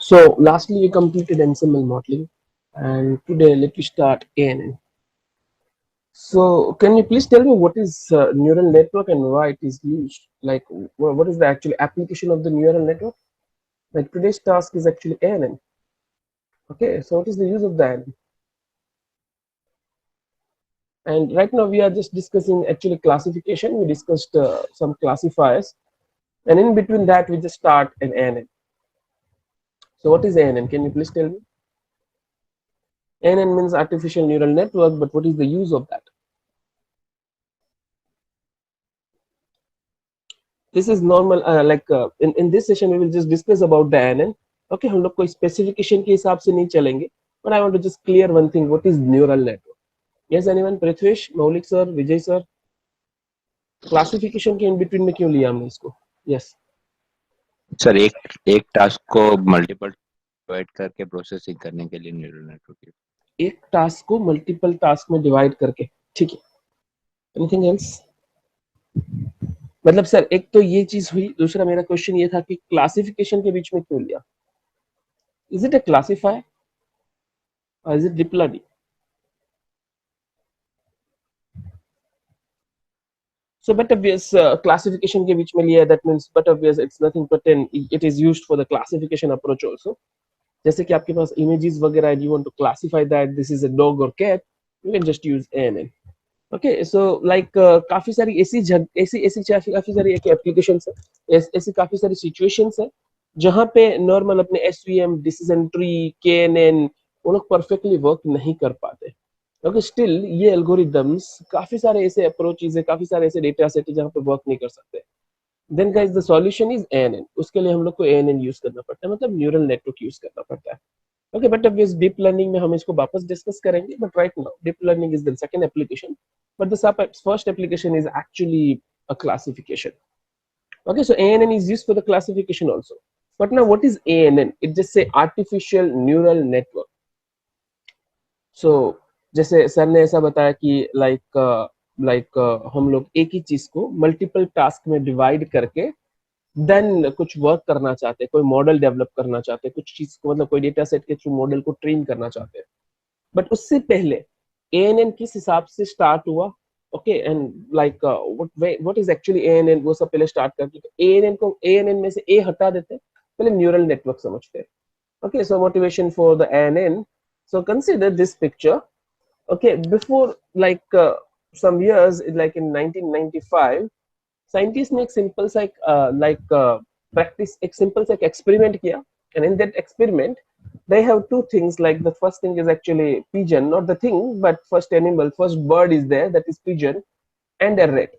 So lastly, we completed ensemble modeling, and today let me start ANN. So can you please tell me what is neural network and why it is used? Like, what is the actual application of the neural network? Like today's task is actually ANN. Okay, so what is the use of the ANN? And right now we are just discussing actually classification. We discussed some classifiers, and in between that we just start an ANN. So what is ANN? Can you please tell me? ANN means artificial neural network, but what is the use of that? This is normal, in this session we will just discuss about the ANN. Okay, हम लोग कोई specification के हिसाब से नहीं चलेंगे, but I want to just clear one thing. What is neural network? Yes, anyone? Prithvish, Maulik sir, Vijay sir. Classification के in between में क्यों लिया हमने इसको? Yes. सर एक टास्क को मल्टीपल डिवाइड करके प्रोसेसिंग करने के लिए न्यूरल नेटवर्क एक टास्क को मल्टीपल टास्क में डिवाइड करके, ठीक है. Anything else? मतलब सर एक तो ये चीज हुई, दूसरा मेरा क्वेश्चन ये था कि क्लासिफिकेशन के बीच में क्यों लिया? इज इट अ क्लासिफायर और is it deep learning? So but obvious classification के बीच में लिया, that means but obvious it's nothing but it is used for the classification approach also. जैसे कि आपके पास images वगैरह, you want to classify that this is a dog or cat, you can just use ANN. Okay, so like काफी सारी काफी सारी applications है, ऐसी काफी सारी situations है जहाँ पे normal अपने SVM, decision tree, KNN वो लोग perfectly work नहीं कर पाते. ओके, स्टिल ये एल्गोरिदम्स काफी सारे ऐसे अप्रोचेस है, काफी सारे ऐसे डेटा सेट है जहाँ पे वर्क नहीं कर सकते. Then guys the solution is ANN. उसके लिए हम लोग को ANN यूज करना पड़ता है, मतलब न्यूरल नेटवर्क यूज करना पड़ता है. ओके, बट अब इस डीप लर्निंग में हम इसको वापस डिस्कस करेंगे, but right now deep learning is the second application, but the first application is actually a classification. Okay, so ANN is used for the classification also. But now what is ANN? It just say artificial neural network. So जैसे sir ने ऐसा बताया कि हम लोग एक ही चीज को मल्टीपल टास्क में डिवाइड करके देन कुछ वर्क करना चाहते हैं, कोई मॉडल डेवलप करना चाहते हैं, कुछ चीज को मतलब कोई डेटा सेट के थ्रू मॉडल को ट्रेन करना चाहते हैं. बट उससे पहले ANN किस हिसाब से स्टार्ट हुआ? Okay, and like what is actually ANN, वो सब पहले स्टार्ट करके ANN में से ए हटा देते हैं, पहले न्यूरल नेटवर्क समझते हैं. Okay, so motivation for the ANN. So consider this picture. Okay, before some years, like in 1995, scientists make simple practice एक simple सा experiment किया, and in that experiment they have two things. Like the first thing is actually pigeon, not the thing, but first bird is there, that is pigeon, and a rat.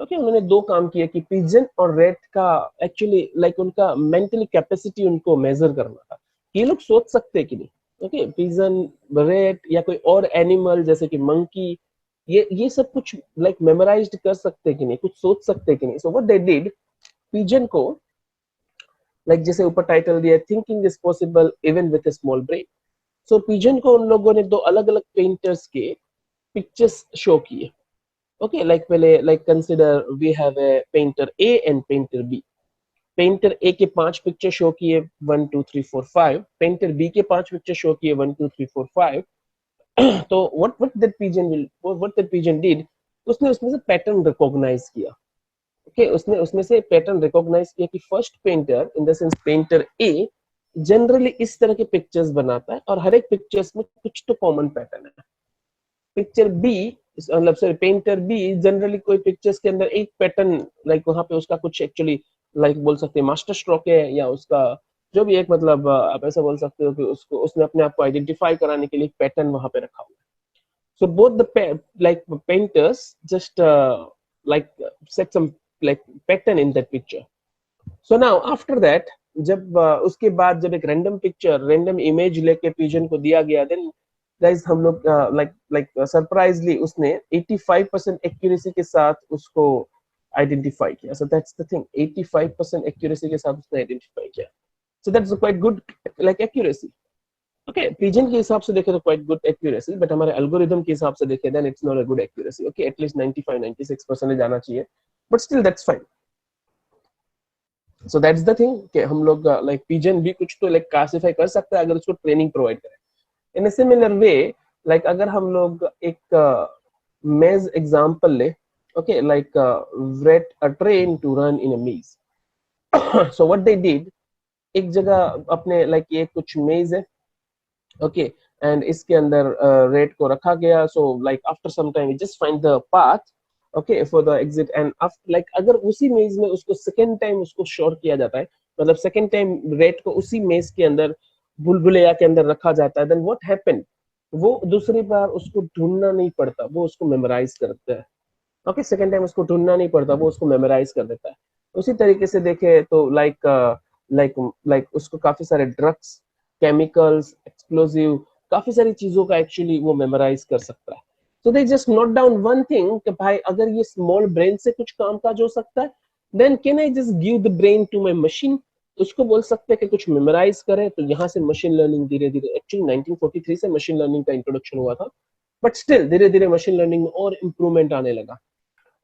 Okay, उन्होंने दो काम किया कि pigeon और rate का actually उनका mentally capacity उनको major करना था. ये लोग सोच सकते हैं कि नहीं? ओके, पिजन, रेट या कोई और एनिमल जैसे कि मंकी, ये सब कुछ मेमोराइज्ड कर सकते हैं कि नहीं, कुछ सोच सकते हैं कि नहीं. So what they did, pigeon को जैसे ऊपर टाइटल दिया, thinking is possible even with a small brain. So pigeon को उन लोगों ने दो अलग अलग पेंटर्स के पिक्चर्स शो किए. Okay, consider we have a painter A and painter B. Painter A के 5 पिक्चर शो किए 1 2 3 4 5, पेंटर बी के 5 पिक्चर शो किए 1 2 3 4 5. तो what that pigeon did, उसने उसमें से पैटर्न रिकॉग्नाइज किया. ओके, उसने उसमें से पैटर्न रिकॉग्नाइज किया कि first painter, in the sense painter A, generally इस तरह के पिक्चर्स बनाता है और हर एक पिक्चर्स में कुछ तो कॉमन पैटर्न है. पिक्चर बी, मतलब सॉरी पेंटर बी, जनरली कोई पिक्चर्स के अंदर एक पैटर्न वहां पे उसका कुछ एक्चुअली बोल सकते हैं मास्टर स्ट्रोक है, या उसका जो भी एक मतलब आप ऐसा बोल सकते हो कि उसको उसने अपने आप को आइडेंटिफाई कराने के लिए पैटर्न वहां पे रखा हुआ है. So both the painters just set some pattern in that picture. So now after that, जब उसके बाद जब एक रैंडम इमेज लेके पिजन को दिया गया, देन गाइस हम लोग सरप्राइजली उसने 85% एक्यूरेसी के साथ उसको आइडेंटिफाई किया. So that's the thing, 85% accuracy के साथ उसने आइडेंटिफाई किया. So that's quite good accuracy. Okay, pigeon के हिसाब से देखे तो क्वाइट गुड एक्यूरेसी, बट हमारे एल्गोरिदम के हिसाब से देखे then it's not a good accuracy. Okay, at least 95-96% जाना चाहिए, but still that's fine. So that's the thing कि हम लोग लाइक पिजन भी कुछ तो लाइक क्लासिफाई कर सकते हैं अगर उसको ट्रेनिंग प्रोवाइड करें. इन अ सिमिलर वे, लाइक अगर हम लोग एक मेज एग्जांपल ले, okay, like red a train to run in a maze. So what they did, एक जगह अपने लाइक ये कुछ मेज है, ओके, एंड इसके अंदर रेट को रखा गया. So like after some time just find the path, okay, for the exit. And after like अगर उसी मेज में उसको सेकंड टाइम उसको श्योर किया जाता है, मतलब सेकंड टाइम रेट को उसी मेज के अंदर बुलबुलैया के अंदर रखा जाता है, देन व्हाट हैपेंड, वो दूसरी बार उसको ढूंढना नहीं पड़ता, वो उसको मेमोराइज करता है. ओके, सेकंड टाइम उसको ढूंढना नहीं पड़ता, वो उसको मेमोराइज कर देता है. उसी तरीके से देखे तो लाइक लाइक लाइक उसको काफी सारे ड्रग्स, केमिकल्स, एक्सप्लोसिव, काफी सारी चीजों का एक्चुअली वो मेमोराइज कर सकता है. So they just note down one thing कि भाई अगर ये स्मॉल ब्रेन से कुछ काम काज हो सकता है, then can I just give the brain to my machine. उसको बोल सकते हैं कि कुछ मेमोराइज करे. तो यहाँ से मशीन लर्निंग धीरे धीरे, एक्चुअली 1943 से मशीन लर्निंग का इंट्रोडक्शन हुआ था, बट स्टिल धीरे धीरे मशीन लर्निंग में और इम्प्रूवमेंट आने लगा.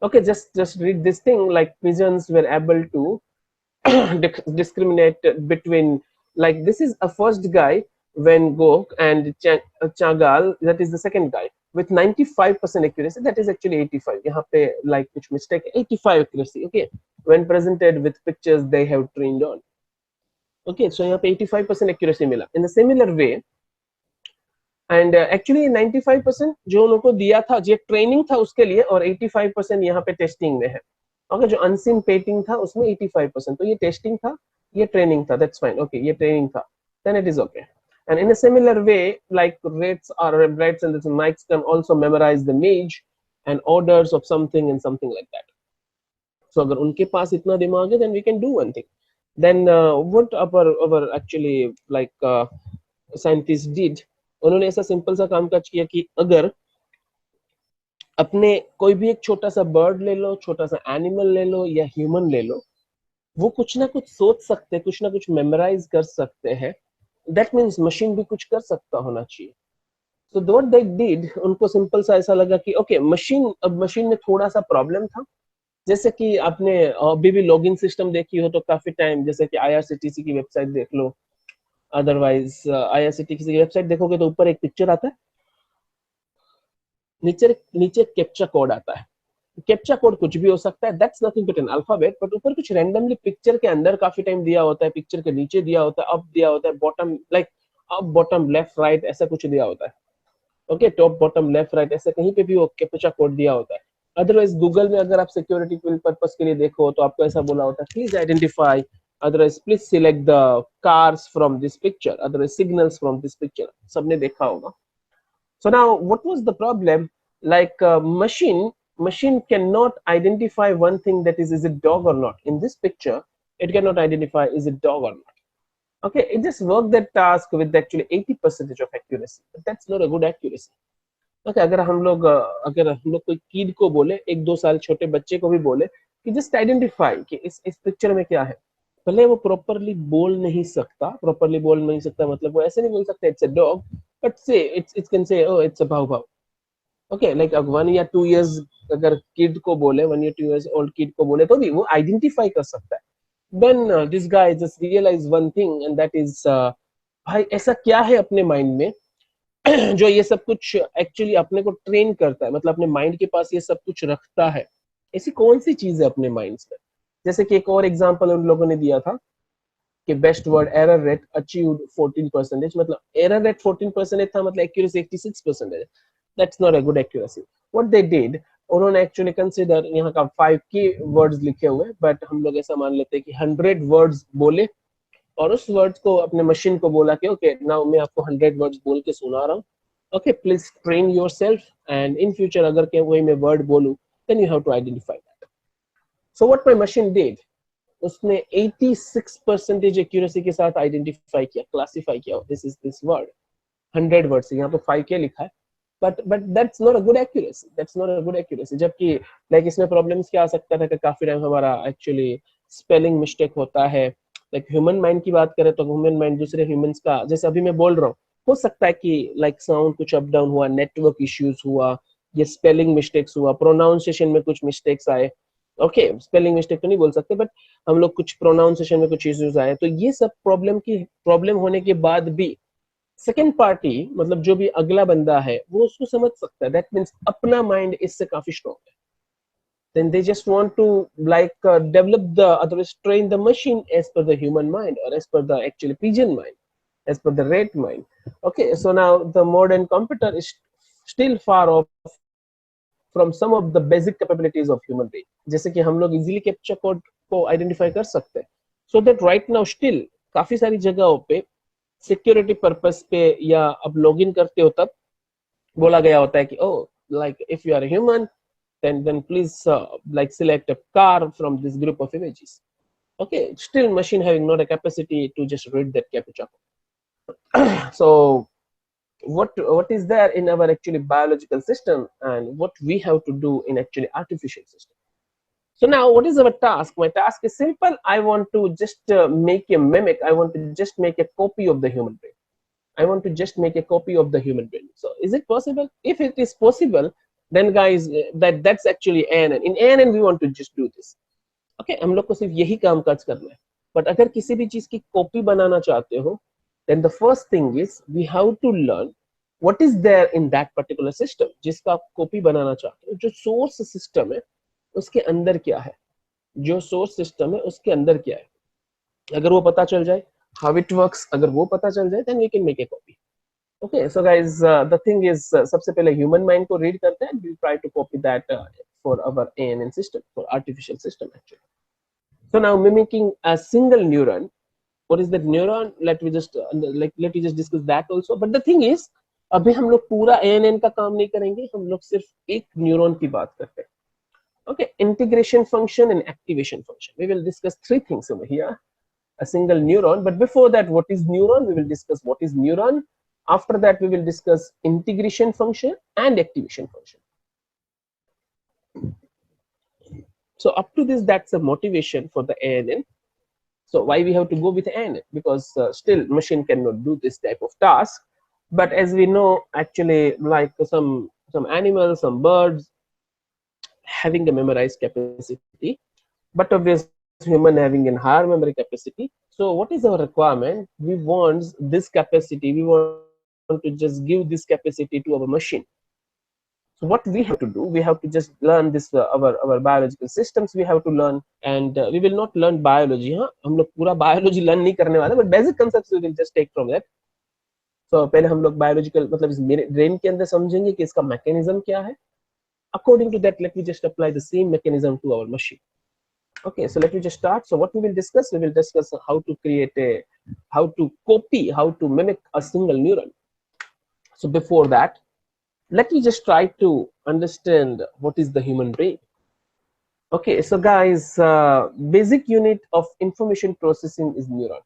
Okay, just read this thing, like pigeons were able to discriminate between, like this is a first guy when Gok and Chagal, that is the second guy with 95% accuracy, that is actually 85. यहाँ पे like कुछ mistake, 85 accuracy, okay, when presented with pictures they have trained on. Okay, so यहाँ पे 85% accuracy मिला. In a similar way, and actually 95% जो उनको दिया था, जो ट्रेनिंग था उसके लिए, और 85% यहाँ पे टेस्टिंग में है. ओके, जो अनसीन पेटिंग था उसमें 85%, तो ये टेस्टिंग था, ये ट्रेनिंग था, दैट्स फाइन. ओके, ये ट्रेनिंग था, then it is okay. And in a similar way, like rats and the mics can also memorize the image and orders of something and something like that. So अगर उनके पास इतना दिमाग है, then we can do one thing. Then what our actually like scientists did, उन्होंने ऐसा simple सा काम काज किया कि अगर अपने कोई भी एक छोटा सा बर्ड ले लो, छोटा सा एनिमल ले लो, या ह्यूमन ले लो, वो कुछ ना कुछ सोच सकते हैं, कुछ ना कुछ मेमोराइज कर सकते हैं. दैट मीन्स मशीन भी कुछ कर सकता होना चाहिए. सो व्हाट दे डिड, उनको सिंपल सा ऐसा लगा कि ओके, मशीन, अब मशीन में थोड़ा सा प्रॉब्लम था. जैसे कि आपने अभी भी लॉगिन सिस्टम देखी हो तो काफी टाइम, जैसे कि आईआरसीटीसी की वेबसाइट देख लो, अदरवाइज आईआरसीटीसी की वेबसाइट देखोगे तो ऊपर एक पिक्चर आता है, नीचे नीचे कैप्चा कोड आता है. कैप्चा कोड कुछ भी हो सकता है, that's nothing but an alphabet, but ऊपर कुछ रैंडमली पिक्चर के अंदर काफी टाइम दिया होता है, पिक्चर के नीचे दिया होता है, अप दिया होता है, bottom, like up bottom left right ऐसा कुछ दिया होता है. Okay, top bottom left right ऐसे कहीं पे भी वो कैप्चा कोड दिया होता है. अदरवाइज गूगल में अगर आप सिक्योरिटी पर्पस के लिए देखो तो आपको ऐसा बोला होता है, please identify, otherwise please select the cars from this picture, otherwise signals from this picture. सबने देखा होगा. So now what was the problem, like machine cannot identify one thing, that is it dog or not. In this picture it cannot identify is it dog or not. Okay, it just worked that task with actually 80% of accuracy, but that's not a good accuracy. Okay, अगर हम लोग कोई kid को बोले, 1-2 साल छोटे बच्चे को भी बोले कि जस्ट आइडेंटिफाई कि इस पिक्चर में क्या है, भले वो प्रॉपरली बोल नहीं सकता, मतलब वो ऐसे नहीं बोल सकता इट्स अ डॉग, बट से it's can say oh it's a भाव भाव. ओके, लाइक 1 या 2 इयर्स अगर किड को बोले, 1 या 2 इयर्स ओल्ड किड को बोले तो भी वो आइडेंटिफाई कर सकता है. Then this guy just realize one thing, and that is भाई ऐसा क्या है अपने माइंड में जो ये सब कुछ एक्चुअली अपने को ट्रेन करता है, मतलब अपने माइंड के पास ये सब कुछ रखता है. ऐसी कौन सी चीज है अपने माइंड में. जैसे कि एक और एग्जांपल उन लोगों ने दिया था कि best word error rate achieved 14%, मतलब एरर रेट 14% था, मतलब accuracy 86%. That's not a good accuracy. What they did, उन्होंने एक्चुअली कंसीडर, यहाँ का 5 की वर्ड्स लिखे हुए, बट हम लोग ऐसा मान लेते हैं कि 100 वर्ड्स बोले, और उस वर्ड्स को अपने मशीन को बोला कि ओके नाउ मैं आपको 100 वर्ड्स बोल के सुना रहा हूँ, okay please train yourself, and in future अगर के वही मैं वर्ड बोलूं, then you have to identify that. So what my machine did, उसने 86% एक्यूरेसी के साथ आइडेंटिफाई किया, क्लासिफाई किया, this is this word. 100 word से यहाँ पे 5K लिखा है, but that's not a good accuracy, जबकि लाइक इसमें प्रॉब्लम्स क्या आ सकता था कि काफी टाइम हमारा एक्चुअली स्पेलिंग मिस्टेक होता है. लाइक ह्यूमन माइंड की बात करें तो ह्यूमन माइंड दूसरे ह्यूमंस का, जैसे अभी मैं बोल रहा हूँ, हो सकता है कि लाइक साउंड कुछ अप डाउन हुआ, नेटवर्क इश्यूज हुआ, ये स्पेलिंग मिस्टेक्स हुआ, प्रोनाउंसिएशन में कुछ मिस्टेक्स आए, ओके स्पेलिंग मिस्टेक तो नहीं बोल सकते, बट हम लोग कुछ प्रोनाउंसिएशन में कुछ इश्यूज आए, तो ये सब प्रॉब्लम होने के बाद भी सेकेंड पार्टी मतलब जो भी अगला बंदा है वो उसको समझ सकता है, दैट मीन्स अपना माइंड इससे काफी स्ट्रॉन्ग है. Then they just want to like develop the otherwise train the machine as per the human mind or as per the actually pigeon mind, as per the rat mind. Okay, so now the modern computer is still far off from some of the basic capabilities of human brain. जैसे कि हम लोग easily capture code को identify कर सकते हैं. So that right now still काफी सारी जगहों पे सिक्योरिटी पर्पस पे या अब लॉगिन करते हो तब बोला गया होता है कि oh like if you are a human then please like select a car from this group of images. Okay, still machine having not a capacity to just read that captcha. So what is there in our actually biological system and what we have to do in actually artificial system. So now what is our task? My task is simple. I want to just make a mimic. I want to just make a copy of the human brain. I want to just make a copy of the human brain. So is it possible? If it is possible, then guys, that's actually ANN. In ANN, we want to just do this. Okay, हम लोग को सिर्फ यही काम काज करना है. But अगर किसी भी चीज की कॉपी बनाना चाहते हो, then the first thing is we have to learn what is there in that particular system. जिसका आप कॉपी बनाना चाहते हो, जो सोर्स सिस्टम है उसके अंदर क्या है, जो सोर्स सिस्टम है उसके अंदर क्या है, अगर वो पता चल जाए, how it works, अगर वो पता चल जाए, then we can make a copy. Okay, so guys, the thing is, सबसे पहले human mind को read करते हैं, we try to copy that for our ANN system, for artificial system actually. So now mimicking a single neuron, what is that neuron? Let me just discuss that also. But the thing is, अभी हम लोग पूरा ANN का काम नहीं करेंगे, हम लोग सिर्फ एक न्यूरॉन की बात करते हैं. Okay, integration function and activation function. We will discuss three things over here. A single neuron, but before that, what is neuron? We will discuss what is neuron. After that, we will discuss integration function and activation function. So up to this, that's a motivation for the ANN. So why we have to go with ANN? Because still machine cannot do this type of task. But as we know, actually, like some animals, some birds having a memorized capacity, but obviously human having a higher memory capacity. So what is our requirement? We want this capacity, we want to just give this capacity to our machine. So what we have to do, we have to just learn this our biological systems we have to learn, and we will not learn biology. हाँ, हम लोग पूरा biology learn नहीं करने वाले, but basic concepts we will just take from that. So पहले हम लोग biological मतलब इस brain के अंदर समझेंगे कि इसका mechanism क्या है. According to that, let me just apply the same mechanism to our machine. Okay, so let me just start. So what we will discuss how to create how to copy, how to mimic a single neuron. So before that, let me just try to understand what is the human brain. Okay, so guys, basic unit of information processing is neuron.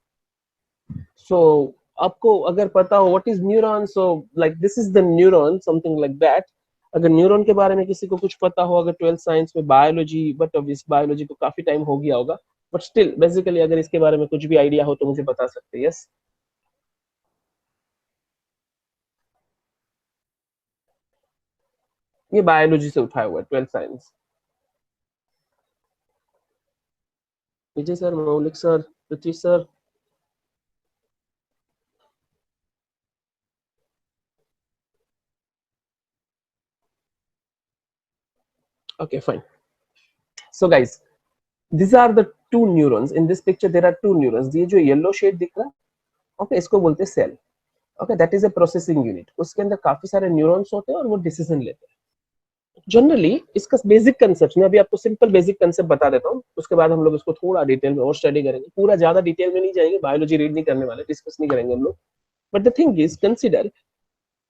So आपको अगर पता हो what is neuron, so like this is the neuron, something like that. अगर neuron के बारे में किसी को कुछ पता हो, अगर 12th साइंस में बायोलॉजी, बट अब इस बायोलॉजी को काफी टाइम हो गया होगा, बट स्टिल बेसिकली अगर इसके बारे में कुछ भी आइडिया हो तो मुझे बता सकते हैं. यस, ये बायोलॉजी से उठाया हुआ है 12th साइंस. विजय सर, मौलिक sir, Prithvi sir. Okay, fine. So guys, these are the two neurons. In this picture there are two neurons. ये जो येलो शेड दिख रहा है, ओके, इसको बोलते हैं cell. Okay, that is a processing unit. उसके अंदर काफी सारे न्यूरॉन्स होते हैं और वो डिसीजन लेते हैं. जनरली इसका बेसिक कंसेप्ट, मैं अभी आपको सिंपल बेसिक कंसेप्ट बता देता हूँ, उसके बाद हम लोग इसको थोड़ा डिटेल में और स्टडी करेंगे. पूरा ज्यादा डिटेल में नहीं जाएंगे, बायोलॉजी रीड नहीं करने वाले, डिस्कस नहीं करेंगे हम लोग. But the thing is, consider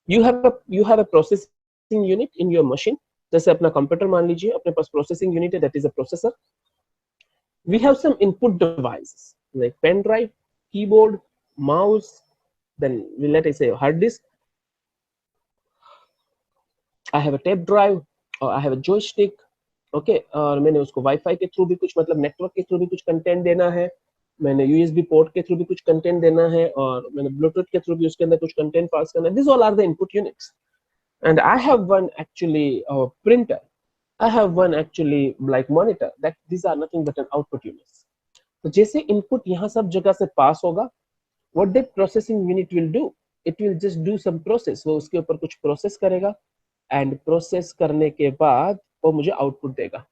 you have a processing unit in your machine. जैसे अपना कंप्यूटर मान लीजिए, अपने पास प्रोसेसिंग यूनिट है, that is a processor. We have some input devices like pen drive, keyboard, mouse, then let us say hard disk. I have a tape drive, or I have a joystick. Okay, और मैंने उसको wifi के through भी कुछ मतलब network के through भी कुछ कंटेंट देना है, मैंने यूएसबी पोर्ट के थ्रू भी कुछ कंटेंट देना है, और मैंने ब्लूटूथ के थ्रू भी उसके अंदर कुछ कंटेंट पास करना है. This all are the input units. And I have one actually printer. I have one actually like monitor that these are nothing but an output units. तो जैसे इनपुट यहाँ सब जगह से पास होगा, what that processing unit will do, it will just do some process, वो उसके ऊपर कुछ प्रोसेस करेगा एंड प्रोसेस करने के बाद वो मुझे आउटपुट देगा.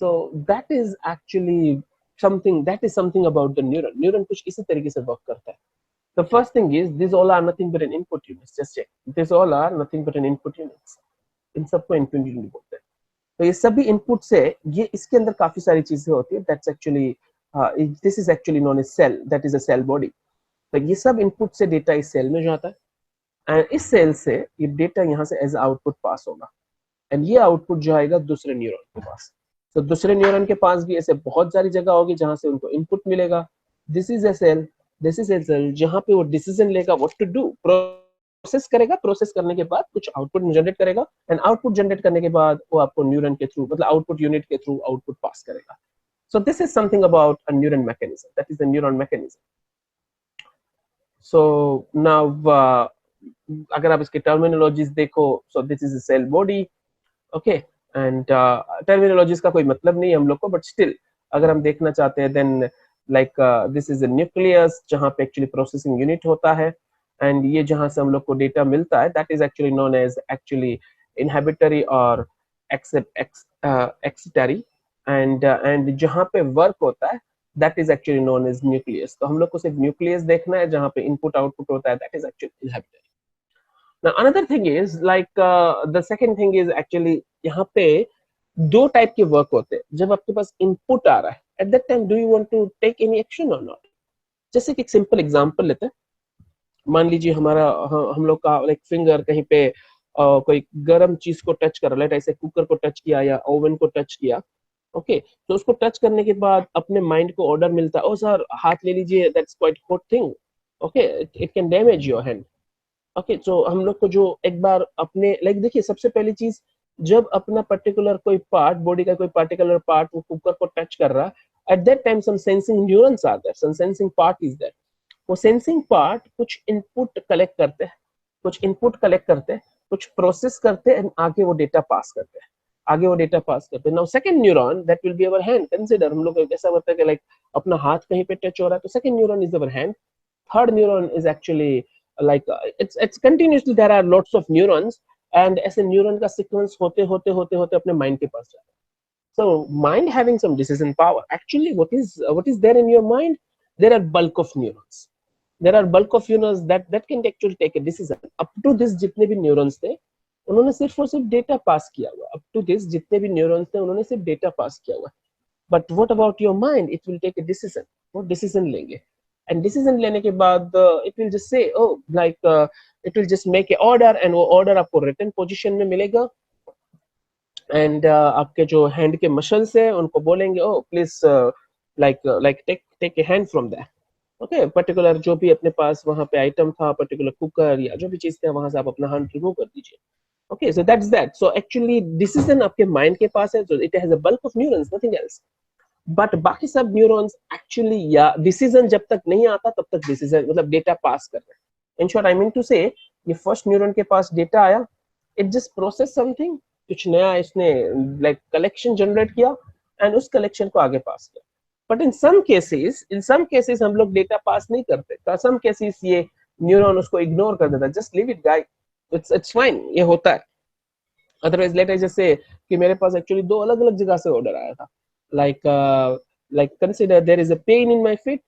So that is actually something about the neuron कुछ इसी तरीके से वर्क करता है. The first thing is these all are nothing but an input units. Just check. These all are nothing but an input units. इन सबको input unit बोलते हैं. तो ये सभी इनपुट से ये इसके अंदर काफी सारी चीजें होती है. That's actually this is actually known as cell. That is a cell body. तो ये सब इनपुट से डेटा इस सेल में जाता है एंड इस सेल से ये डेटा यहाँ से एज आउटपुट पास होगा एंड ये आउटपुट जो आएगा दूसरे न्यूरॉन के पास. तो दूसरे न्यूरॉन के पास भी ऐसे बहुत सारी जगह होगी जहां से उनको इनपुट मिलेगा. दिस इज ए सेल जहां पे वो डिसीजन लेगा व्हाट टू डू, प्रोसेस करेगा, प्रोसेस करने के बाद कुछ आउटपुट जनरेट करेगा एंड आउटपुट जनरेट करने के बाद वो आपको न्यूरॉन के थ्रू मतलब आउटपुट यूनिट के थ्रू आउटपुट पास करेगा. So this is something about a neuron mechanism, that is the neuron mechanism. So now अगर आप इसके टर्मिनोलॉजीज देखो, so this is a cell body, okay, and terminologies का कोई मतलब नहीं है हम लोग को, बट स्टिल अगर हम देखना चाहते हैं then like this is a nucleus जहाँ पे एक्चुअली प्रोसेसिंग यूनिट होता है एंड ये जहाँ से हम लोग को डेटा मिलता है that is actually known as actually inhibitory or excitatory and जहाँ पे वर्क होता है that is actually known as nucleus. तो हम लोग को सिर्फ न्यूक्लियस देखना है जहाँ पे इनपुट आउटपुट होता है, that is actually inhibitory. Now another thing is like the second thing is actually यहाँ पे दो टाइप के वर्क होते हैं. जब आपके पास इनपुट आ रहा है at that time do you want to take any action or not? जैसे कि एक सिंपल एग्जांपल लेते हैं. मान लीजिए हमारा हम लोग का लाइक फिंगर कहीं पे कोई गर्म चीज को टच कर रहा है, ऐसे कुकर को टच किया या ओवन को टच किया, ओके तो उसको टच करने के बाद अपने माइंड को ऑर्डर मिलता है, ओ सर हाथ ले लीजिए, that's quite hot thing, okay it can damage your hand. Okay तो हम लोग को जो एक बार अपने लाइक देखिए सबसे पहली चीज जब अपना पर्टिकुलर कोई पार्ट बॉडी का कोई पर्टिकुलर पार्ट वो कुकर को टच कर रहा है, at that time some sensing neurons are there, some sensing part is there. वो सेंसिंग पार्ट कुछ इनपुट कलेक्ट करते हैं, कुछ प्रोसेस करते हैं, आगे वो डेटा पास करते हैं, now second neuron that will be our hand. Consider हम लोग ऐसा होता है कि लाइक अपना हाथ कहीं पे टच हो रहा है तो second neuron is our hand. Third neuron is actually like it's continuously there are lots of neurons and ऐसे न्यूरॉन का सीक्वेंस होते अपने माइंड के पास जाता है. So mind having some decision power. Actually, what is there in your mind? There are bulk of neurons. That can actually take a decision. Up to this जितने भी neurons थे, उन्होंने सिर्फ और सिर्फ डेटा पास किया हुआ. Up to this जितने भी neurons थे, उन्होंने सिर्फ डेटा पास किया हुआ. But what about your mind? It will take a decision. वो decision लेंगे. And decision लेने के बाद it will just say, oh, like it will just make a order and वो order आपको written position में मिलेगा. एंड आपके जो हैंड के मसल्स है उनको बोलेंगे oh please like take a hand from that, okay particular जो भी अपने पास वहां पे आइटम था, पर्टिकुलर कुकर या जो भी चीज था वहां से आप अपना हैंड रिमूव कर दीजिए. Okay so that's that. So actually decision आपके माइंड के पास है, so it has a bulk of neurons, nothing else. But बाकी सब न्यूरॉन्स एक्चुअली या डिसीजन जब तक नहीं आता तब तक डिसीजन मतलब डेटा पास कर रहे हैं. In short I mean to say ये फर्स्ट न्यूरॉन के पास डेटा आया, इट जस्ट प्रोसेस समथिंग, कुछ नया इसने लाइक कलेक्शन जनरेट किया एंड उस कलेक्शन को आगे पास किया. बट इन सम केसेस हम लोग डेटा पास नहीं करते. सम केसेस ये न्यूरॉन उसको इग्नोर कर देता है, just leave it guide, it's fine, ये होता है. Otherwise let us just say कि मेरे पास एक्चुअली दो अलग अलग जगह से ऑर्डर आया था. like consider there is a pain in my feet,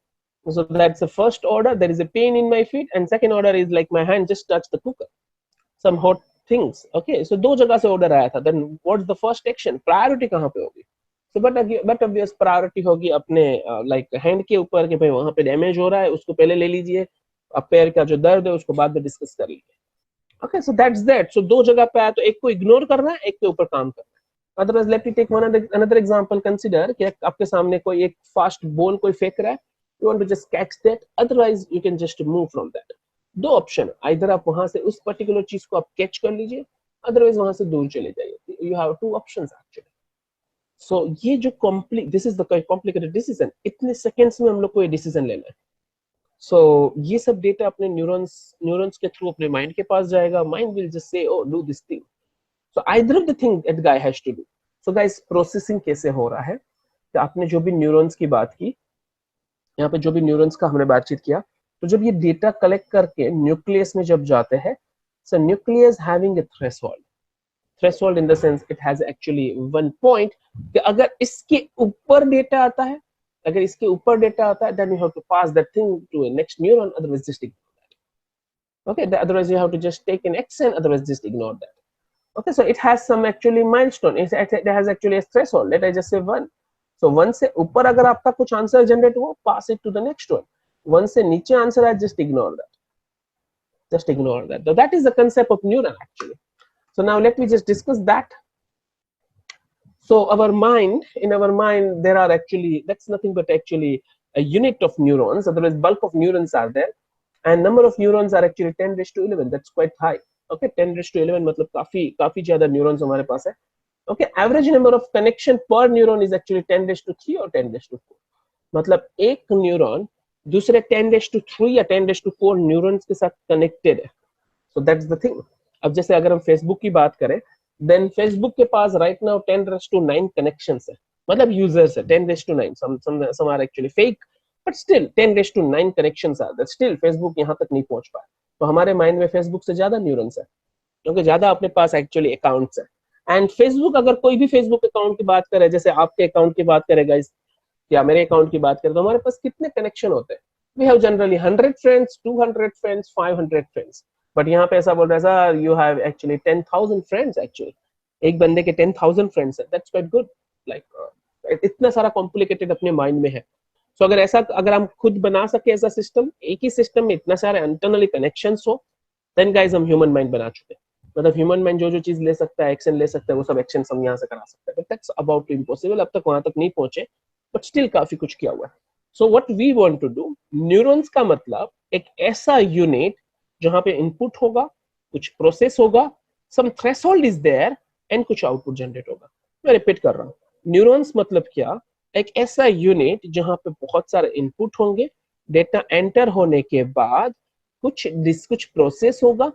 so that's the first order, there is a pain in my feet, and second order is like my hand just touched the cooker, some hot things. Okay, so दो जगह से order आया था. then what's the first action, priority कहाँ पे होगी? so but obvious priority होगी अपने like हैंड के ऊपर कि भाई वहां पे डैमेज हो रहा है, उसको पहले ले लीजिए, अब पैर का जो दर्द है उसको बाद में डिस्कस कर लीजिए. okay so that's that. so दो जगह पे आया तो एक को इग्नोर करना है, एक के ऊपर काम करना है. Otherwise, let me take another example. Consider कि आपके सामने कोई एक फास्ट बॉल कोई फेंक रहा है, you want to just catch that, otherwise you can just move from that. दो ऑप्शन, either आप वहां से उस पर्टिकुलर चीज को आप कैच कर लीजिए, अदरवाइज वहां से दूर चले जाइए. you have two options actually. so ये जो this is the complicated decision, इतने सेकेंड्स में हम लोग को ये डिसीजन लेना है. so ये सब डेटा अपने न्यूरॉन्स के थ्रू अपने माइंड के पास जाएगा. Mind will just say, oh do this thing. So either of the thing that guy has to do. So guys processing कैसे हो रहा है, तो आपने जो भी न्यूरॉन्स की बात की, यहाँ पे जो भी न्यूरॉन्स का हमने बातचीत किया, तो जब ये डेटा कलेक्ट करके न्यूक्लियस में जब जाते हैं, सो nucleus having a threshold, threshold in the sense it has actually one point, कि अगर इसके ऊपर डेटा आता है, अगर इसके ऊपर डेटा आता है, then you have to pass that thing to a next neuron, otherwise just ignore that. Okay, otherwise you have to just take an action, otherwise just ignore that. Okay, so it has some actually milestone, it has actually a threshold, let I just say 1. So 1 से ऊपर अगर आपका कुछ answer generate हो, pass it to the next one. 1 से नीचे answer है, just ignore that, just ignore that. So that is the concept of neuron actually. So now let me just discuss that. So our mind, in our mind, there are actually, that's nothing but actually a unit of neurons, otherwise bulk of neurons are there, and number of neurons are actually 10 raised to 11. That's quite high. Okay, 10 raised to 11 मतलब काफी ज्यादा neurons हमारे पास है. Okay, average number of connection per neuron is actually 10 raised to 3 or 10 raised to 4. मतलब एक neuron दूसरे 10 raised to 3 या 10 raised to 4 neurons के साथ कनेक्टेड है. So that's the thing. अब जैसे अगर हम फेसबुक की बात करें, देन फेसबुक के पास right now 10 raised to 9 connections है, मतलब यूजर्स है 10 raised to 9. some are actually fake, but still 10 raised to 9 connections are there. Still Facebook यहाँ तक नहीं पहुंच पाया. तो हमारे माइंड में फेसबुक से ज्यादा न्यूरॉन्स है, क्योंकि ज्यादा अपने पास एक्चुअली अकाउंट्स है. एंड फेसबुक, अगर कोई भी फेसबुक अकाउंट की बात करे, जैसे आपके अकाउंट की बात करेगा या मेरे अकाउंट की बात करें, तो हमारे पास कितने कनेक्शन होते हैं? We have generally 100 friends, 200 friends, 500 friends. But यहाँ पे ऐसा बोल रहा है sir you have actually 10,000 friends. Actually एक बंदे के 10,000 फ्रेंड्स है, दैट्स क्वाइट गुड. लाइक इतना सारा कॉम्प्लिकेटेड अपने माइंड में है. सो अगर ऐसा, अगर हम खुद बना सके ऐसा सिस्टम, एक ही सिस्टम में इतना सारे इंटरनली कनेक्शंस हो, देन गाइस हम ह्यूमन माइंड बना चुके हैं. मतलब ह्यूमन माइंड जो जो चीज ले सकता है, एक्शन ले सकता है, वो सब एक्शन हम यहाँ से करा सकते हैं. But that's about to impossible. अब तक वहां तक नहीं पहुंचे, बट स्टिल काफी कुछ किया हुआ है. So what we want to do, neurons का मतलब एक ऐसा यूनिट जहां पे इनपुट होगा, कुछ प्रोसेस होगा, सम थ्रेशोल्ड इज देयर, एंड कुछ आउटपुट जनरेट होगा. मैं रिपीट कर रहा हूँ, न्यूरॉन्स मतलब क्या, एक ऐसा यूनिट जहां पे बहुत सारे इनपुट होंगे, डेटा एंटर होने के बाद कुछ प्रोसेस होगा,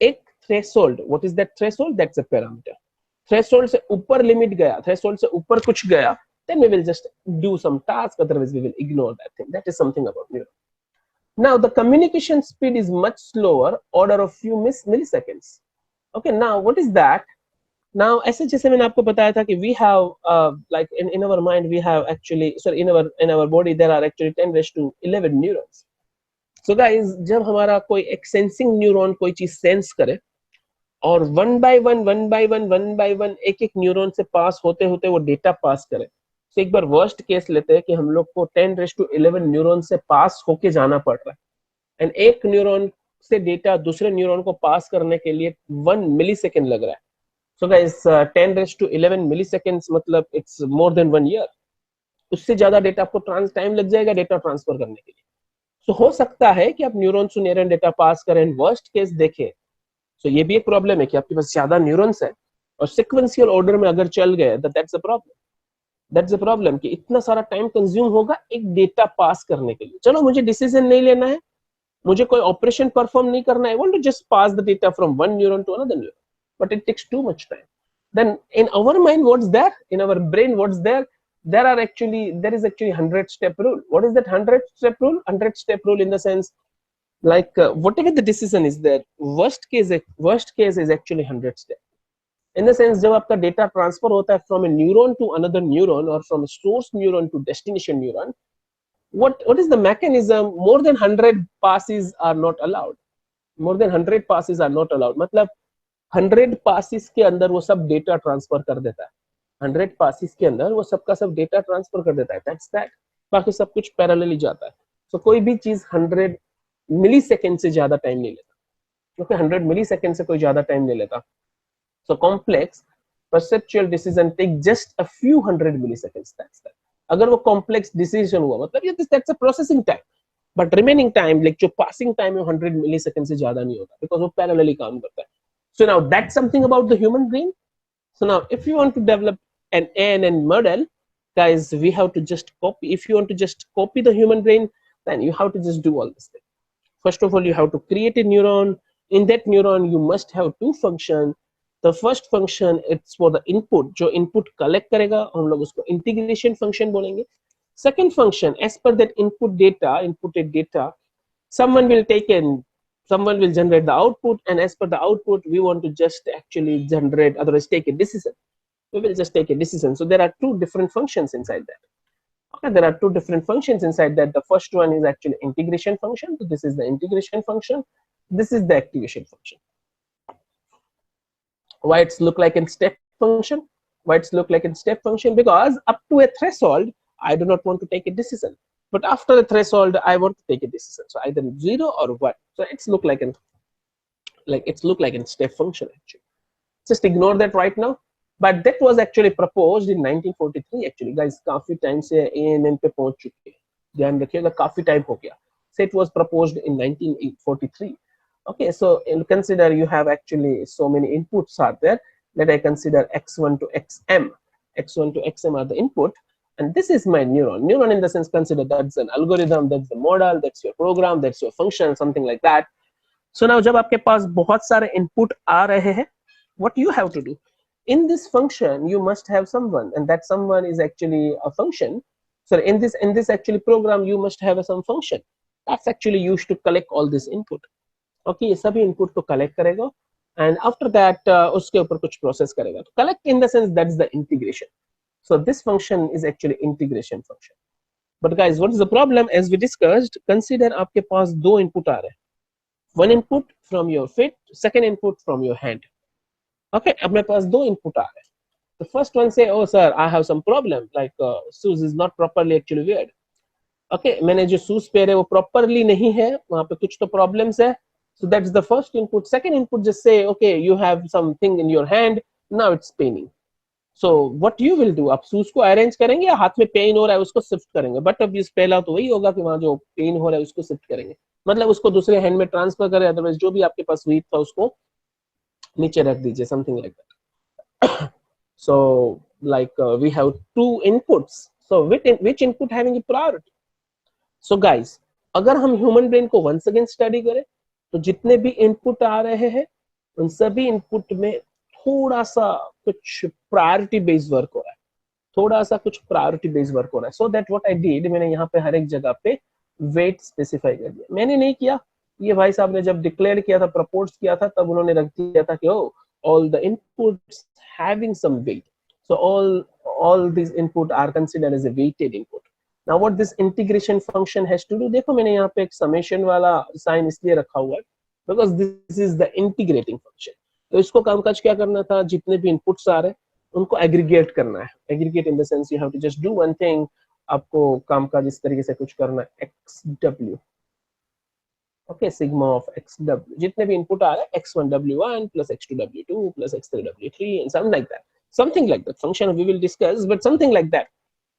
एक threshold. What is that threshold? That's a parameter. Threshold से ऊपर लिमिट गया, थ्रेशोल्ड से ऊपर कुछ गया, then we will just do some task, otherwise we will ignore that thing. That is something about neuron. Now the communication speed is much slower, order of few milliseconds. Okay, now what is that? Now ऐसे जैसे मैंने आपको बताया था कि we have like in our mind we have actually, sorry, in our body there are actually 10 raised to 11 neurons. So guys, जब हमारा कोई एक सेंसिंग न्यूरॉन कोई चीज सेंस करे और वन बाय वन एक एक न्यूरॉन से पास होते होते वो डेटा पास करे. तो एक बार वर्स्ट केस लेते हैं कि हम लोग को 10 raised to 11 न्यूरॉन से पास होके जाना पड़ रहा है, एंड एक न्यूरॉन से डेटा दूसरे न्यूरॉन को पास करने के लिए 1 मिलीसेकंड लग रहा है. So guys 10 raised to 11 milliseconds मतलब इट्स मोर देन 1 ईयर. उससे ज्यादा डेटा आपको टाइम लग जाएगा डेटा ट्रांसफर करने के लिए. सो हो सकता है कि आप neuron to neuron data pass करें. वर्स्ट केस देखें, सो ये भी एक प्रॉब्लम है कि आपके पास ज्यादा न्यूरॉन्स है और सीक्वेंशियल ऑर्डर में अगर चल गए, that's a problem. That's a problem कि इतना सारा टाइम कंज्यूम होगा एक डेटा पास करने के लिए. चलो मुझे डिसीजन नहीं लेना है, मुझे कोई ऑपरेशन परफॉर्म नहीं करना है, I want to just pass the data from one neuron to another neuron, but it takes too much time. Then in our mind, what's there? In our brain, what's there? There is actually 100-step rule. What is that 100-step rule? 100-step rule in the sense, like whatever the decision is there, worst case is actually 100 step. In the sense, जब आपका data transfer होता है from a neuron to another neuron or from a source neuron to destination neuron, what is the mechanism? More than 100 passes are not allowed. More than 100 passes are not allowed. मतलब 100 passes के अंदर वो सब data transfer कर देता है. 100 passes के अंदर वो सब का सब डेटा ट्रांसफर कर देता है. That's that. बाकी सब कुछ पैरेलली जाता है. So कोई भी चीज 100 मिलीसेकंड से ज्यादा टाइम नहीं लेता, क्योंकि 100 मिलीसेकंड से कोई ज्यादा टाइम नहीं लेता. So complex perceptual decision take just a few 100 milliseconds. That's that. अगर वो complex decision हुआ मतलब ये that's a processing time, but remaining time like जो passing time है 100 milliseconds से ज्यादा नहीं होता, because वो parallelly काम करता है. So now that's something about the human brain. So now if you want to develop an ANN model, guys, we have to just copy. If you want to just copy the human brain, then you have to just do all this thing. First of all, you have to create a neuron. In that neuron, you must have two functions. The first function it's for the input, जो input collect करेगा हम लोग उसको integration function बोलेंगे. Second function, as per that inputted data, someone will generate the output, and as per the output we want to just actually generate, otherwise take a decision. We will just take a decision. So there are two different functions inside that. Okay, there are two different functions inside that. The first one is actually integration function. So this is the integration function. This is the activation function. Why it's look like in step function? Why it's look like in step function? Because up to a threshold, I do not want to take a decision. But after the threshold, I want to take a decision. So either 0 or 1. So it's look like in step function actually. Just ignore that right now. But that was actually proposed in 1943 actually. Guys, काफी time से ANN पे पहुंच चुके हैं. ध्यान रखिएगा, काफी time हो गया. So it was proposed in 1943. Okay, so consider you have actually so many inputs are there. Let I consider x1 to xm. X1 to xm are the input, and this is my neuron. Neuron in the sense, consider that's an algorithm, that's the model, that's your program, that's your function, something like that. So now जब आपके पास बहुत सारे input आ रहे हैं, what you have to do? In this function, you must have someone, and that someone is actually a function. So in this actually program, you must have some function that's actually used to collect all this input. Okay, ये सभी input को collect करेगा, and after that उसके ऊपर कुछ process करेगा. तो collect in the sense that's the integration. So this function is actually integration function. But guys, what is the problem? As we discussed, consider आपके पास दो input आ रहे हैं. One input from your feet, second input from your hand. Okay, अब मेरे पास दो input आ रहे हैं. The first one say, oh sir, I have some problem, like shoes is not properly actually weared. Okay, मैंने जो shoes पहने वो properly नहीं है, वहाँ पे कुछ तो problems है. So that's the first input. Second input just say, okay, you have something in your hand, now it's paining. So what you will do, आप shoes को arrange करेंगे या हाथ में pain हो रहा है उसको shift करेंगे. But अब इस पहला तो वही होगा कि वहाँ जो pain हो रहा है उसको shift करेंगे. मतलब उसको दूसरे hand में transfer करें, otherwise जो भी आपके पास weak था उसको नीचे रख दीजिए, something like that. So like we have two inputs. So which input having a priority? So guys, अगर हम human brain को once again study करें, तो जितने भी इनपुट आ रहे हैं उन सभी इनपुट में थोड़ा सा कुछ प्रायोरिटी बेस्ड वर्क हो रहा है, थोड़ा सा कुछ प्रायोरिटी बेस्ड वर्क हो रहा है. So that what I did, मैंने यहाँ पे हर एक जगह पे वेट स्पेसिफाई कर दिया. मैंने नहीं किया, ये भाई साहब ने जब डिक्लेयर किया था, प्रपोज किया था, तब उन्होंने रख दिया था कि oh all the inputs having some weight, so all this input are considered as a weighted input. Now what this integration function has to do, देखो मैंने यहाँ पे एक summation वाला साइन इसलिए रखा हुआ है because this is the integrating function. तो इसको कामकाज क्या करना था, जितने भी inputs आ रहे हैं उनको aggregate करना है. Aggregate in the sense you have to just do one thing. आपको कामकाज इस तरीके से कुछ करना है, xw, okay, sigma of xw, जितने भी input आ रहे हैं x1 w1 plus x2 w2 plus x3 w3 and something like that function we will discuss, but something like that.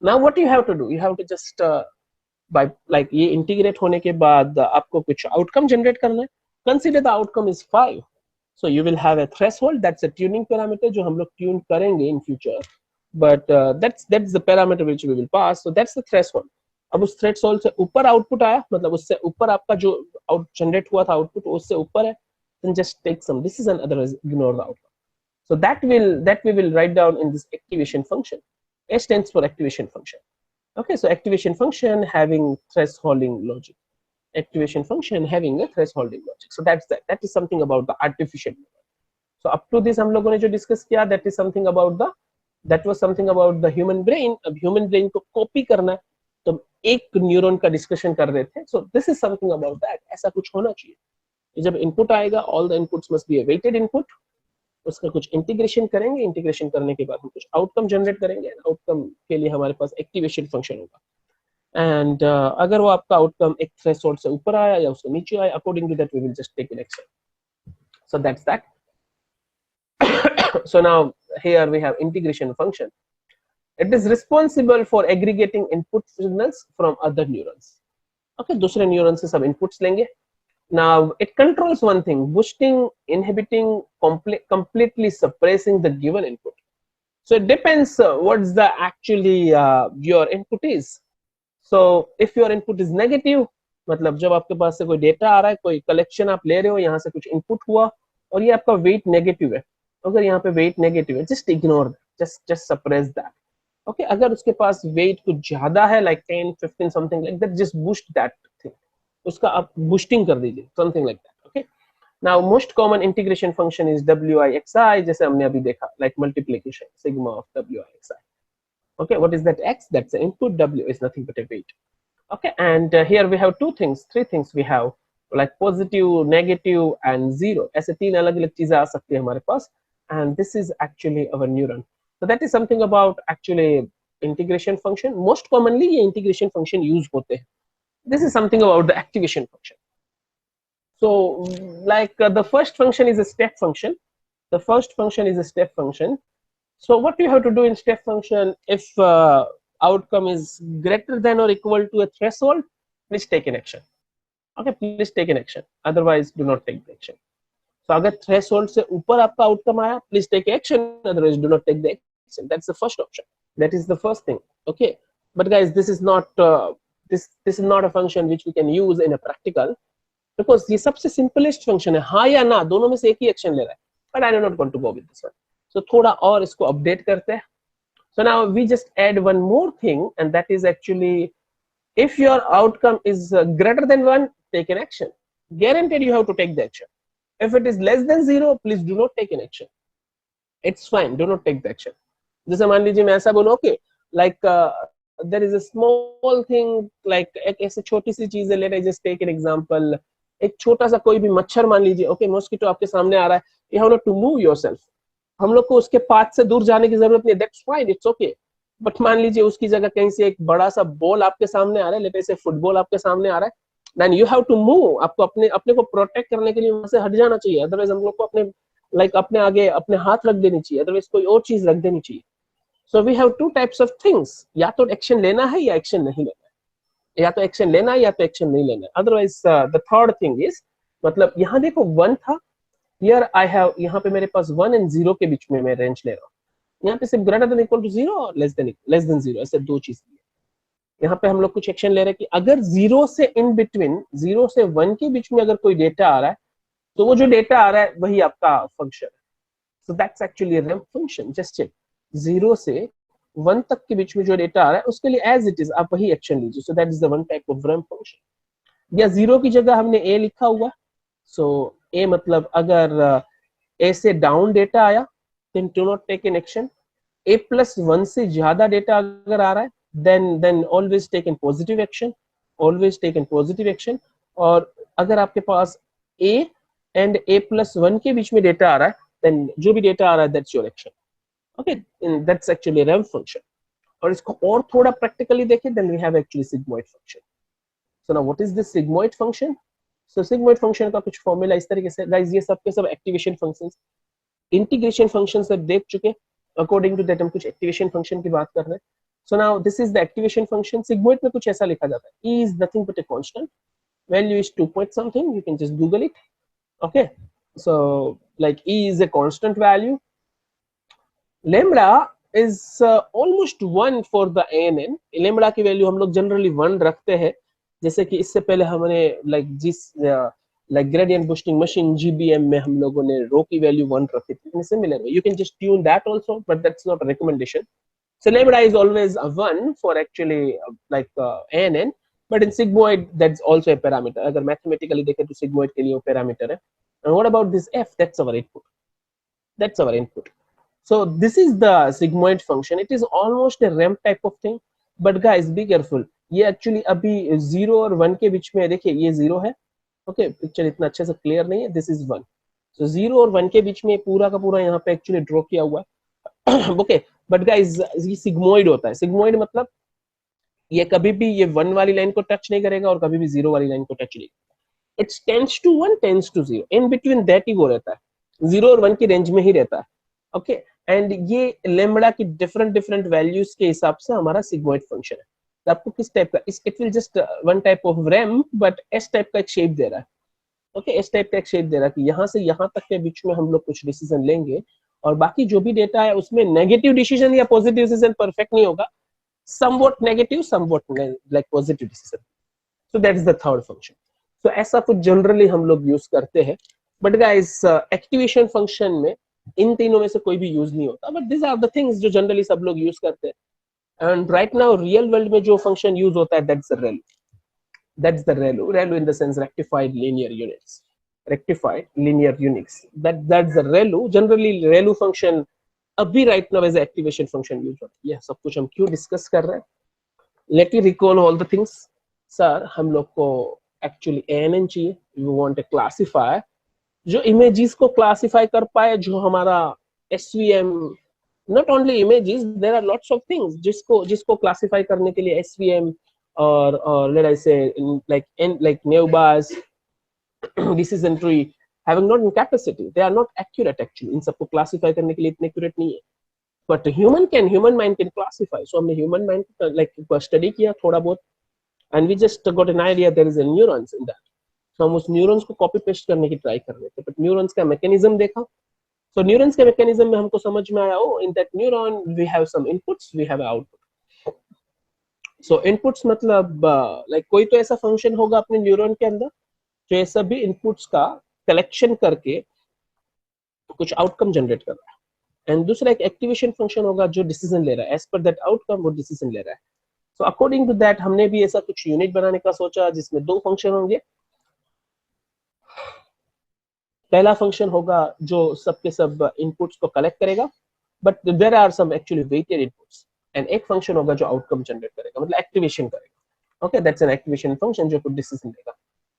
Now what you have to do, you have to just by like ये integrate होने के बाद आपको कुछ outcome generate करना है. Consider the outcome is 5. So you will have a threshold, that's a tuning parameter जो हम लोग tune करेंगे in future, but that's the parameter which we will pass. So that's the threshold. अब उस threshold से ऊपर output आया, मतलब उससे ऊपर आपका जो generate हुआ था output उससे ऊपर है, then just take some decision, otherwise ignore the outcome. So that we will write down in this activation function. S stands for activation function. Okay, so activation function having thresholding logic. Activation function having a thresholding logic. So that's that. That is something about the artificial neuron. So up to this हम लोगों ने जो discuss किया, that was something about the human brain. अब human brain को copy करना है, तो एक neuron का discussion कर रहे थे. So this is something about that. ऐसा कुछ होना चाहिए. जब input आएगा, all the inputs must be a weighted input. उसका कुछ इंटीग्रेशन करेंगे, इंटीग्रेशन करने के बाद हम कुछ आउटकम जनरेट करेंगे, आउटकम के लिए हमारे पास एक्टिवेशन फंक्शन होगा. एंड अगर वो आपका आउटकम एक थ्रेशोल्ड से ऊपर आया या उसके नीचे आया, according to that we will just take an action. So that's that. So now here we have integration function. It is responsible for aggregating input signals from other neurons. Okay, दूसरे neuron से सब inputs लेंगे. Now it controls one thing, boosting, inhibiting, completely suppressing the given input. So it depends what's the actually your input is. So if your input is negative, मतलब जब आपके पास से कोई data आ रहा है, कोई कलेक्शन आप ले रहे हो, यहाँ से कुछ इनपुट हुआ और ये आपका वेट नेगेटिव है, अगर यहाँ पे वेट नेगेटिव है, just ignore, just suppress that. Okay, अगर उसके पास वेट कुछ ज्यादा है, like 10 15 something like that, just boost that thing, उसका आप बूस्टिंग कर दीजिए, something like that. Okay, now most common integration function is WI/XI, जैसे हमने अभी देखा, like multiplication sigma of WI/XI। Okay, what is that? X, that's the input. W is nothing but a weight. Okay, and here we have three things we have, like positive, negative and zero. ऐसे तीन अलग अलग चीजें आ सकती है हमारे पास, and this is actually our neuron. So that is something about actually integration function. Most commonly ये integration function use होते हैं. This is something about the activation function. So like the first function is a step function. The first function is a step function. So what you have to do in step function, if outcome is greater than or equal to a threshold, please take an action. Okay, please take an action. Otherwise, do not take the action. So अगर threshold से ऊपर आपका outcome आया, please take action. Otherwise, do not take the action. That's the first option. That is the first thing. Okay, but guys, this is not this is not a function which we can use in a practical, because ये सबसे simplest function है. हाँ या ना दोनों में से एक ही action ले रहा है. But I do not want to go with this one. So थोड़ा और इसको अपडेट करते हैं. So now we just add one more thing, and that is actually, if your outcome is greater than 1, take an action. Guaranteed you have to take the action. If it is less than 0, please do not take an action. It's fine, do not take the action. जैसे मान लीजिए मैं ऐसा बोलूं, okay, like there is a small thing, like एक ऐसे छोटी सी चीज है, let us just take an example. एक छोटा सा कोई भी मच्छर मान लीजिए, okay, मॉस्किटो आपके सामने आ रहा है, you have not to move yourself. हम लोग को उसके पाथ से दूर जाने की जरूरत नहीं है, that's fine, it's okay. But मान लीजिए उसकी जगह कहीं से एक बड़ा सा बॉल आपके सामने आ रहा है, लेट से फुटबॉल आपके सामने आ रहा है, then you have to move. आपको अपने अपने को प्रोटेक्ट करने के लिए वहां से हट जाना चाहिए, अदरवाइज हम लोग को अपने अपने आगे अपने हाथ रख देनी चाहिए, अदरवाइज कोई और चीज रख देनी चाहिए। So we have two types of things, या तो एक्शन लेना है या एक्शन नहीं लेना है, या तो एक्शन लेना है या तो एक्शन नहीं लेना है। Otherwise the third thing is, मतलब यहाँ देखो 1 था, Here I have, यहाँ पे मेरे पास 1 and 0 के बीच में मैं रेंज ले रहा हूँ। यहाँ पे सिर्फ ग्रेटर देन इक्वल टू 0 और लेस देन 0, ऐसे दो चीज है। यहाँ पे हम लोग कुछ एक्शन ले रहे हैं कि अगर 0 से इन बिटवीन, 0 से 1 के बीच में अगर कोई डेटा आ रहा है, तो वो जो डेटा आ रहा है वही आपका फंक्शन है। So that's actually ramp function. Just check, 0 से 1 तक के बीच में जो डेटा आ रहा है उसके लिए एज इट इज आप वही एक्शन लीजिए। So that is the one type off ramp function. या 0 की जगह हमने a लिखा हुआ, सो ए मतलब अगर ए से डाउन डेटा आया, then do not take an action. A plus 1 से ज्यादा डेटा अगर आ रहा है, then always take an positive action, always take an positive action. और अगर आपके पास A and A plus 1 के बीच में डेटा आ रहा है, then जो भी डेटा आ रहा है that's your action. Okay, and that's actually a ramp function. और इसको और थोड़ा practically देखें, then we have actually sigmoid function. So now what is this sigmoid function? So sigmoid function का कुछ फॉर्मूला इस तरीके से, गाइस ये सब के सब एक्टिवेशन फंक्शंस, इंटीग्रेशन फंक्शंस सब देख चुके, अकॉर्डिंग टू दैट हम कुछ एक्टिवेशन फंक्शन की बात कर रहे हैं। So now this is the activation function. Sigmoid में कुछ ऐसा लिखा जाता है, e is nothing but a constant, value is 2 point something, you can just google it. Okay, so like e is a constant value, lambda is almost 1 for the ann. lambda की value हम लोग generally 1 रखते हैं, जैसे कि इससे पहले हमने like like gradient boosting machine GBM में हम लोगों ने रो की वैल्यू 1 रखी थी। Similar you can just tune that also, but that's not a recommendation. So lambda is always a 1 for actually like ANN, but in sigmoid that's also a parameter. अगर mathematically देखें तो सिग्मोइड के लिए वो parameter है। And what about this f? That's our input, that's our input. So this is the sigmoid function. It is almost a ramp type of thing, but guys be careful. ये actually अभी 0 और 1 के बीच में, देखिए ये 0 है, okay, picture इतना अच्छे से क्लियर नहीं है, दिस इज 1। सो 0 और 1 के बीच में पूरा का पूरा यहाँ पे एक्चुअली ड्रॉ किया हुआ है, ओके। बट गाइस ये सिग्मोइड होता है। सिग्मोइड मतलब ये कभी भी ये 1 वाली लाइन को टच नहीं करेगा और कभी भी 0 वाली लाइन को टच नहीं करेगा। It's tends to 1, tends to 0, in between that ही वो रहता है, 0 और 1 की रेंज में ही रहता है, ओके। एंड ये लैम्बडा की डिफरेंट वैल्यूज के हिसाब से हमारा सिग्मोइड फंक्शन है। तो आपको किस टाइप का, it will just one type of ramp, but S type का एक शेप दे रहा है, ओके। एस टाइप का एक शेप दे रहा है कि यहाँ से यहाँ तक के बीच में हम लोग कुछ डिसीजन लेंगे, और बाकी जो भी डेटा है उसमें नेगेटिव डिसीजन या पॉजिटिव डिसीजन परफेक्ट नहीं होगा, somewhat negative, somewhat like positive decision. So that is the third function. So ऐसा कुछ जनरली हम लोग यूज करते हैं। बट गाइस एक्टिवेशन फंक्शन में इन तीनों में से कोई भी यूज नहीं होता, but this are the things जो जनरली सब लोग यूज करते हैं। And right now real world में जो फंक्शन यूज होता है that's the ReLU, that's the ReLU in the sense rectified linear units, rectified linear units, that's the ReLU. Generally ReLU function अभी right now as a activation function use होता है। ये सब कुछ हम क्यों डिस्कस कर रहे हैं? Let me recall all the things. Sir हम लोग को एक्चुअली ANN चाहिए, we want a classifier जो images को क्लासिफाई कर पाए, जो हमारा SVM, not only images, there are lots of things जिसको क्लासिफाई करने के लिए SVM or let I say like neobars, decision tree having not in capacity, they are not accurate actually, इन सबको क्लासिफाई करने के लिए इतने एक्यूरेट नहीं है, but human mind can classify. So हमने human mind like study किया थोड़ा बहुत, and we just got an idea there is a neurons in that. So हम उस neurons को copy paste करने की ट्राई कर रहे थे, but neurons का mechanism देखा, so neurons के mechanism में हमको समझ में आया, oh in that neuron we have some inputs, we have output. So inputs मतलब like कोई तो ऐसा function होगा अपने न्यूरॉन के अंदर जो ये सभी इनपुट्स का कलेक्शन करके कुछ आउटकम जनरेट कर रहा है, एंड दूसरा एक एक्टिवेशन फंक्शन होगा जो डिसीजन ले रहा है, एज पर दैट आउटकम वो डिसीजन ले रहा है। सो अकॉर्डिंग टू दैट हमने भी ऐसा कुछ यूनिट बनाने का सोचा जिसमें दो फंक्शन होंगे। पहला फंक्शन होगा जो सबके सब इनपुट्स को कलेक्ट करेगा, but there are some actually weighted inputs, and एक फंक्शन होगा जो आउटकम जनरेट करेगा, मतलब एक्टिवेशन करेगा। Okay, that's an activation function जो कुछ डिसीजन देगा।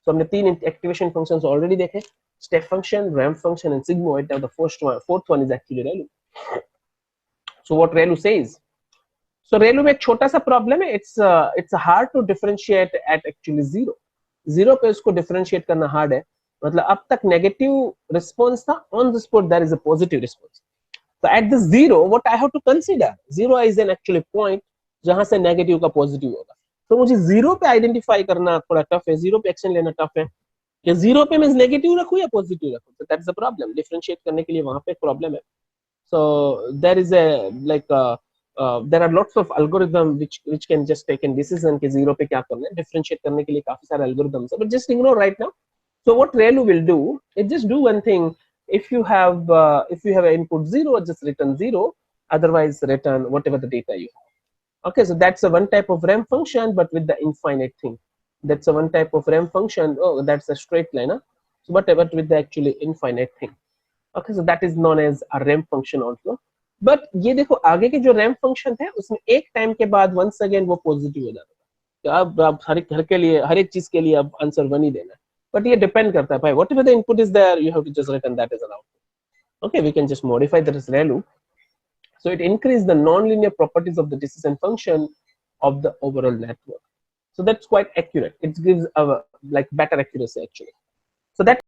तो हमने तीन एक्टिवेशन फंक्शंस ऑलरेडी देखे, step function, ramp function and sigmoid. Now the fourth one is actually ReLU. So what ReLU says, so ReLU में एक छोटा सा प्रॉब्लम है, it's hard to differentiate at actually zero पे उसको differentiate करना hard है, मतलब अब तक नेगेटिव रिस्पॉन्स था, on the spot there is a positive response. तो at the zero what I have to consider, zero is an actually point जहां से नेगेटिव का पॉजिटिव होगा। तो मुझे जीरो पे आइडेंटिफाई करना थोड़ा टफ है, जीरो पे एक्शन लेना टफ है कि जीरो पे मैं नेगेटिव रखूं या पॉजिटिव रखूं, तो दैट्स द प्रॉब्लम। डिफरेंशिएट करने के लिए वहां पे प्रॉब्लम है। So there is a like there are lots of algorithm which can just take a decision कि जीरो पे क्या करना है। डिफरेंशिएट करने के लिए काफी सारे algorithms है, but just ignore right now. So what ReLU will do, it just do one thing. If you have an input 0, just return 0, otherwise return whatever the data you have. Okay, so that's a one type of ramp function, but with the infinite thing. That's a one type of ramp function. Oh, that's a straight line, huh? So but with the actually infinite thing. Okay, so that is known as a ramp function also. But ये देखो आगे के जो ramp function थे उसमें एक time के बाद once again वो पॉजिटिव हो जाता है। तो अब हर एक चीज के लिए अब आंसर वन ही देना है, but ये डिपेंड करता है भाई, whatever the input is there you have to just return that as an output. Okay, we can just modify that as ReLU. So it increases the nonlinear properties of the decision function of the overall network. So that's quite accurate. It gives a like better accuracy actually. So that